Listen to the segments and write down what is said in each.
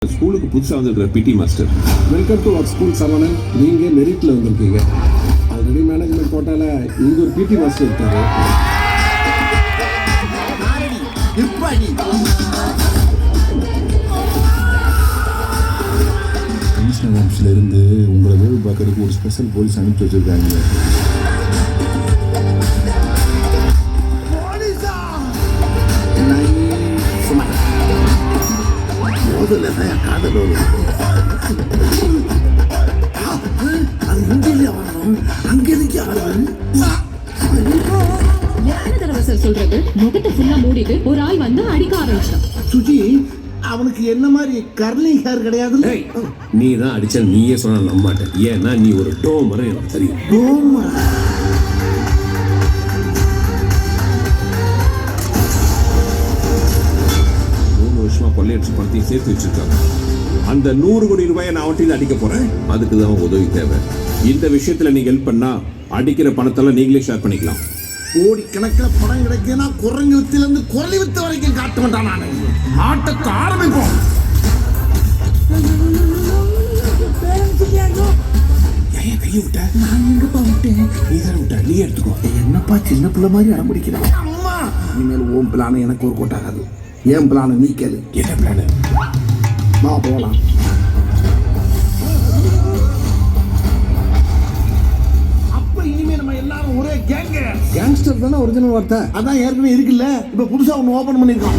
ஸ்கூலுக்கு புதுசாக வந்திருக்கிற PT master. Welcome to our school Saravanan. நீங்கள் மெரிட்டில் வந்திருக்கீங்க. ஆல்ரெடி மேனேஜ்மெண்ட் கோட்டாவில் இங்கே ஒரு பிடி மாஸ்டர் இருக்காரு. இருந்து உங்களை வேவு பார்க்கறதுக்கு ஒரு ஸ்பெஷல் போலீஸ் அனுப்பிச்சு வச்சிருக்காங்க. சொல்றது முகத்தை ஃபுல்லா மூடிட்டு ஒரு ஆள் வந்து அடிக்க ஆரம்பிச்சான். சுஜி, அவனுக்கு என்ன மாதிரி கர்லிங் ஹேர் கிடையாது. நீ தான் அடிச்சா நீயே சொன்ன நம்ப மாட்டேன். ஏன்னா நீ ஒரு டோமர் எனக்கு தெரியும். 3 வருஷமா கொள்ளையடிச்சு பணத்தையும் சேர்த்து வச்சிருக்காங்க. அந்த 100 கோடி ரூபாயை நான் அவன்கிட்ட அடிக்க போறேன். அதுக்கு தான் உதவி தேவை. இந்த விஷயத்துல நீங்க ஹெல்ப் பண்ணா அடிக்கிற பணத்தெல்லாம் நீங்களே ஷேர் பண்ணிக்கலாம். கோடி கணக்கில் பணம் கிடைக்குன்னா குரங்கு வித்திலிருந்து குரலி வித்து வரைக்கும் காட்ட மாட்டான். நான் ஆட்டத்தை ஆரம்பிப்போம். ஏன் கையை விட்ட? நான் எங்கப்பா விட்டேன்? நீ தானே விட்ட, நீ எடுத்துக்கோ. என்னப்பா சின்ன பிள்ளை மாதிரி அடம்பிடிக்கிறேன். அம்மா, இனிமேல் ஓம் பிளான எனக்கு ஒரு கோட்டாகாது. ஏன் பிளான நீ கேளு. என்ன பிளான்? வா போகலாம். ஒரே கேங்ஸ்டர் தானே ஒரிஜினல் வார்த்தை. அதான் ஏற்கனவே இருக்குல்ல, இப்ப புதுசா ஒண்ணு ஓபன் பண்ணிருக்கோம்.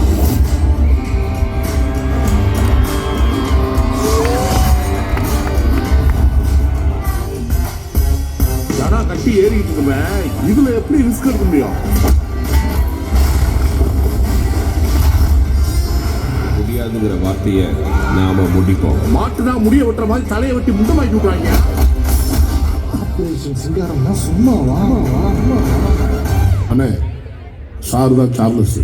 ஜனா கட்டி ஏறிக்கிட்டு இருக்குமே, இதுல எப்படி ரிஸ்க் எடுக்க முடியும்? முடியாதுங்கிற வார்த்தையை நாம முடிப்போம். மாட்டுனா முடிய வெட்டுற மாதிரி தலையை வெட்டி முண்டமாக்கி விட்டுறாங்க. சிங்காரம்னா சும்மாவா? அண்ணே, சார் தான் சார்லஸ்.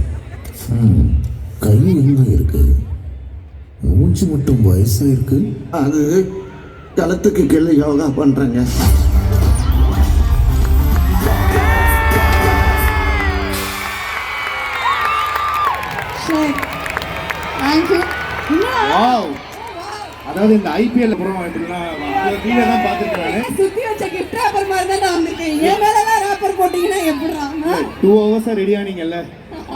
கை எங்க இருக்கு? மூச்சு மட்டும் வயசா இருக்கு. அது களத்துக்கு கீழே யோகா பண்றாங்க. அதாவது இந்த ஐபிஎல் புறம் கீழே தான் பார்த்துருக்காங்க. சுத்தி வச்ச கிஃப்ட் ராப்பர் மாதிரி தான் நான் வந்திருக்கேன். என் மேல ராப்பர் போட்டீங்கன்னா எப்படிடா? 2 hours ரெடி ஆனீங்கல்ல.